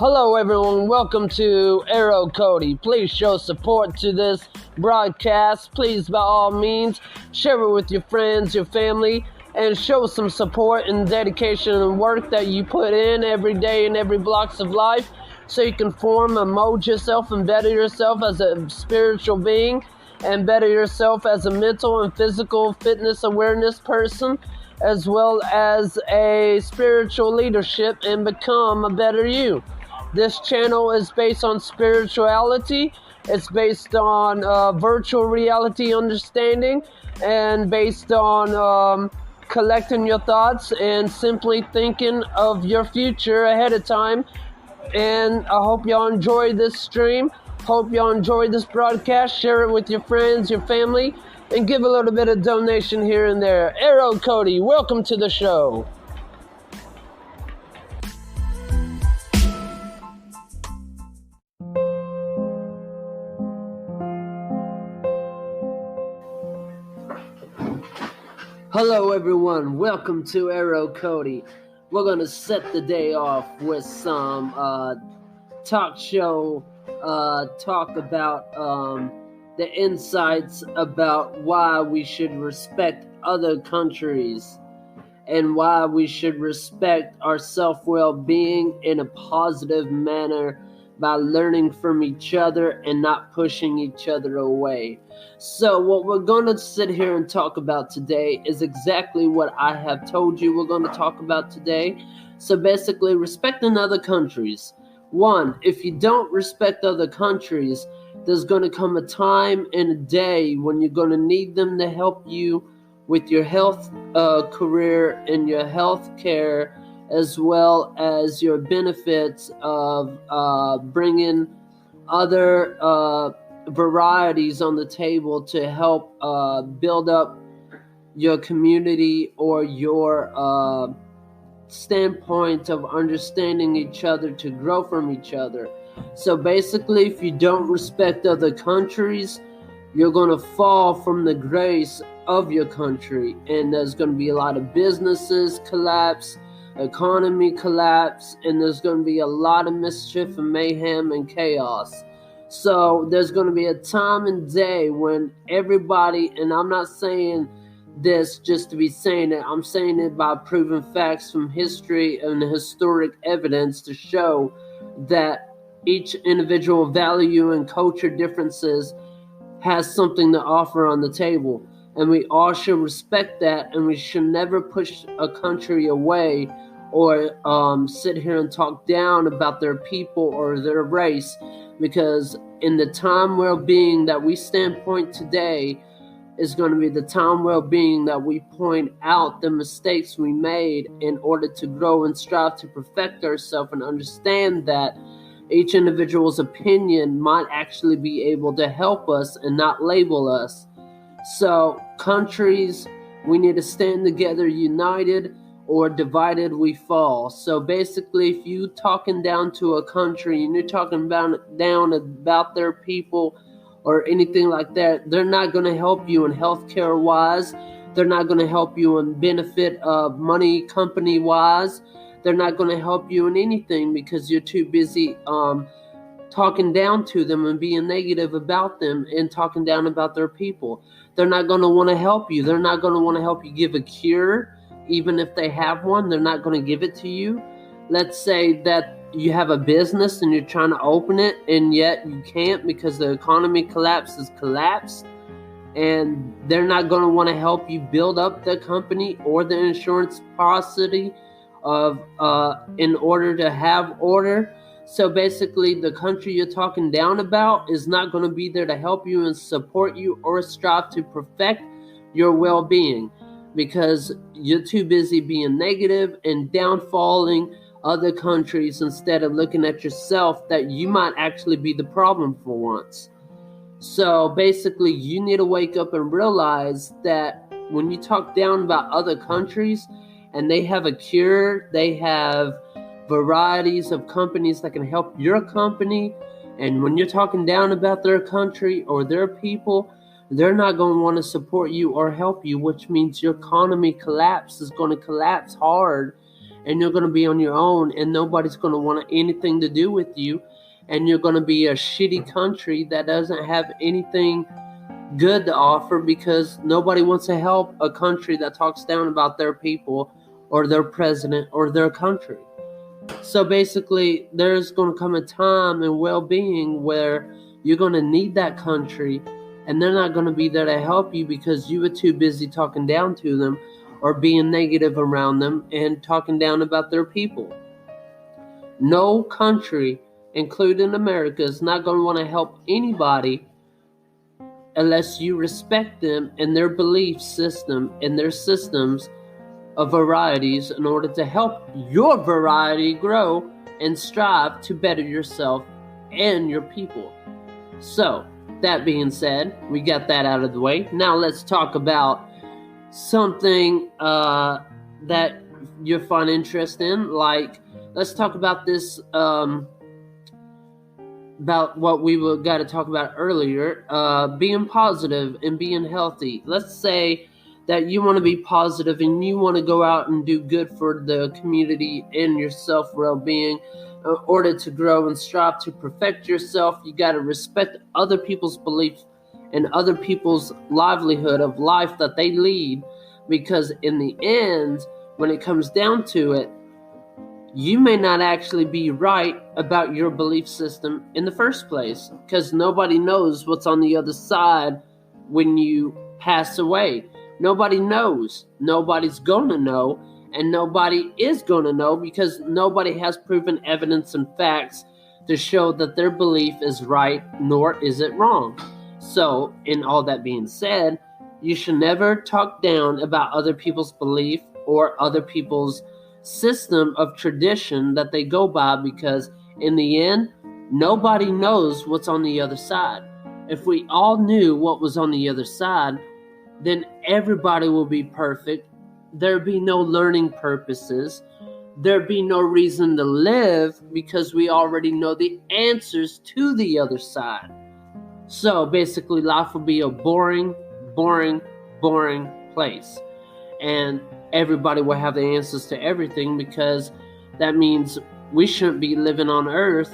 Hello everyone, welcome to Arrowcody. Please show support to this broadcast. Please, by all means, share it with your friends, your family, and show some support and dedication and work that you put in every day in every blocks of life so you can form and mold yourself and better yourself as a spiritual being and better yourself as a mental and physical fitness awareness person, as well as a spiritual leadership, and become a better you. This channel is based on spirituality. It's based on virtual reality understanding and based on collecting your thoughts and simply thinking of your future ahead of time. And I hope y'all enjoy this stream. Hope y'all enjoy this broadcast. Share it with your friends, your family, and give a little bit of donation here and there. Arrowcody, welcome to the show. Hello everyone, welcome to Arrowcody. We're going to set the day off with some talk show talk about the insights about why we should respect other countries and why we should respect our self-well-being in a positive manner by learning from each other and not pushing each other away. So what we're going to sit here and talk about today is exactly what I have told you we're going to talk about today. So basically, respecting other countries. One, if you don't respect other countries, there's going to come a time and a day when you're going to need them to help you with your health career and your health care, as well as your benefits of bringing other varieties on the table to help build up your community or your standpoint of understanding each other to grow from each other. So basically, if you don't respect other countries, you're going to fall from the grace of your country, and there's going to be a lot of businesses collapse, economy collapse, and there's going to be a lot of mischief and mayhem and chaos. So there's going to be a time and day when everybody, and I'm not saying this just to be saying it, I'm saying it by proven facts from history and historic evidence to show that each individual value and culture differences has something to offer on the table. And we all should respect that, and we should never push a country away or sit here and talk down about their people or their race, because in the time well-being that we stand point today is going to be the time well-being that we point out the mistakes we made in order to grow and strive to perfect ourselves and understand that each individual's opinion might actually be able to help us and not label us. So countries, we need to stand together united, or divided we fall. So basically, if you talking down to a country and you're talking down about their people or anything like that, they're not going to help you in healthcare wise. They're not going to help you in benefit of money company wise. They're not going to help you in anything because you're too busy talking down to them and being negative about them and talking down about their people. They're not going to want to help you. They're not going to want to help you give a cure. Even if they have one, they're not going to give it to you. Let's say that you have a business and you're trying to open it, and yet you can't because the economy collapsed, and they're not going to want to help you build up the company or the insurance policy of in order to have order. So basically, the country you're talking down about is not going to be there to help you and support you or strive to perfect your well-being, because you're too busy being negative and downfalling other countries instead of looking at yourself that you might actually be the problem for once. So basically, you need to wake up and realize that when you talk down about other countries and they have a cure, they have varieties of companies that can help your company, and when you're talking down about their country or their people, they're not going to want to support you or help you, which means your economy collapse is going to collapse hard, and you're going to be on your own, and nobody's going to want anything to do with you, and you're going to be a shitty country that doesn't have anything good to offer because nobody wants to help a country that talks down about their people or their president or their country. So basically, there's going to come a time in well-being where you're going to need that country, and they're not going to be there to help you because you were too busy talking down to them or being negative around them and talking down about their people. No country, including America, is not going to want to help anybody unless you respect them and their belief system and their systems of varieties in order to help your variety grow and strive to better yourself and your people. So, that being said, we got that out of the way. Now let's talk about something that you find interest in. Like, let's talk about this, about what we got to talk about earlier, being positive and being healthy. Let's say that you want to be positive and you want to go out and do good for the community and your self-well-being. In order to grow and strive to perfect yourself, you got to respect other people's beliefs and other people's livelihood of life that they lead, because in the end, when it comes down to it, you may not actually be right about your belief system in the first place, because nobody knows what's on the other side when you pass away. Nobody knows. Nobody's going to know. And nobody is going to know because nobody has proven evidence and facts to show that their belief is right, nor is it wrong. So, in all that being said, you should never talk down about other people's belief or other people's system of tradition that they go by, because in the end, nobody knows what's on the other side. If we all knew what was on the other side, then everybody will be perfect. There'd be no learning purposes. There'd be no reason to live because we already know the answers to the other side. So basically, life will be a boring place. And everybody will have the answers to everything, because that means we shouldn't be living on Earth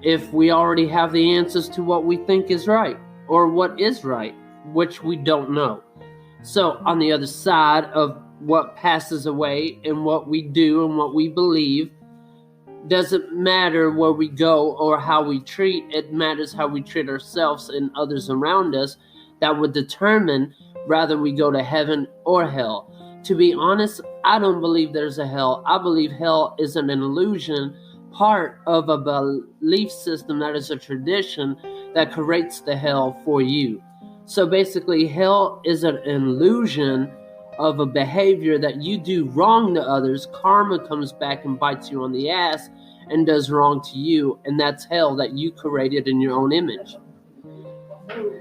if we already have the answers to what we think is right or what is right, which we don't know. So on the other side of what passes away and what we do and what we believe, doesn't matter where we go or how we treat. It matters how we treat ourselves and others around us. That would determine whether we go to heaven or hell. To be honest, I don't believe there's a hell. I believe hell is an illusion, part of a belief system that is a tradition that creates the hell for you. So basically, hell is an illusion of a behavior that you do wrong to others. Karma comes back and bites you on the ass and does wrong to you, and that's hell that you created in your own image.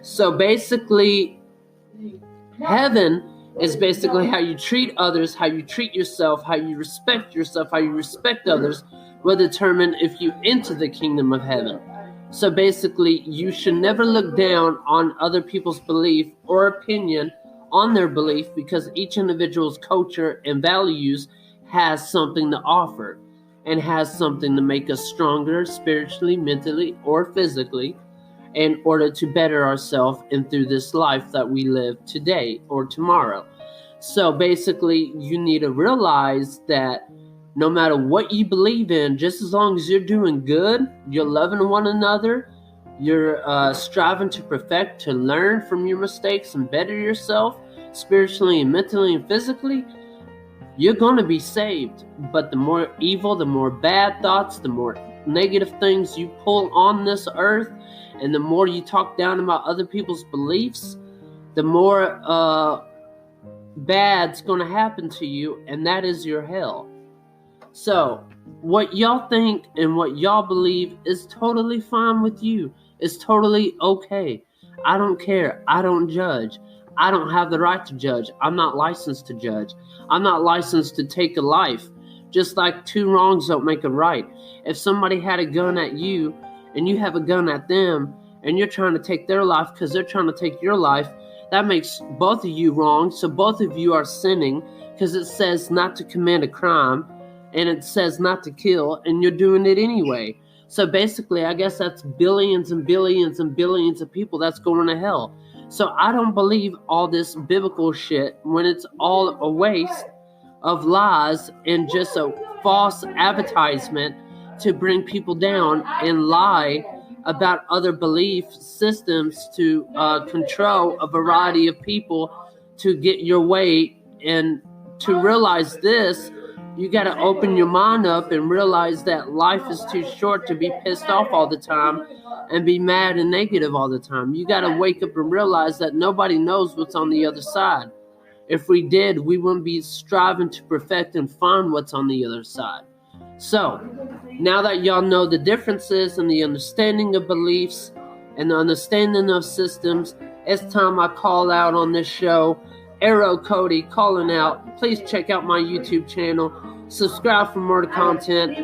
So basically, heaven is basically how you treat others, how you treat yourself, how you respect others will determine if you enter the kingdom of heaven. So basically, you should never look down on other people's belief or opinion on their belief, because each individual's culture and values has something to offer and has something to make us stronger spiritually, mentally, or physically in order to better ourselves and through this life that we live today or tomorrow. So basically, you need to realize that no matter what you believe in, just as long as you're doing good, you're loving one another, you're striving to perfect, to learn from your mistakes and better yourself spiritually and mentally and physically, you're going to be saved. But the more evil, the more bad thoughts, the more negative things you pull on this earth, and the more you talk down about other people's beliefs, the more bad's going to happen to you, and that is your hell. So, what y'all think and what y'all believe is totally fine with you. It's totally okay. I don't care. I don't judge. I don't have the right to judge. I'm not licensed to judge. I'm not licensed to take a life. Just like two wrongs don't make a right. If somebody had a gun at you and you have a gun at them and you're trying to take their life because they're trying to take your life, that makes both of you wrong. So both of you are sinning, because it says not to commit a crime. and it says not to kill, and you're doing it anyway. So basically, I guess that's billions and billions and billions of people that's going to hell. So I don't believe all this biblical shit when it's all a waste of lies and just a false advertisement to bring people down and lie about other belief systems to control a variety of people to get your way. And to realize this, you got to open your mind up and realize that life is too short to be pissed off all the time and be mad and negative all the time. You got to wake up and realize that nobody knows what's on the other side. If we did, we wouldn't be striving to perfect and find what's on the other side. So, now that y'all know the differences and the understanding of beliefs and the understanding of systems, it's time I call out on this show. Arrowcody calling out. Please check out my YouTube channel. Subscribe for more content.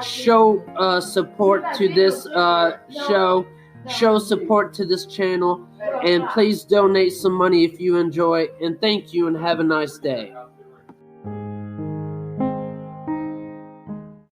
Show support to this show. Show support to this channel. And please donate some money if you enjoy. And thank you and have a nice day.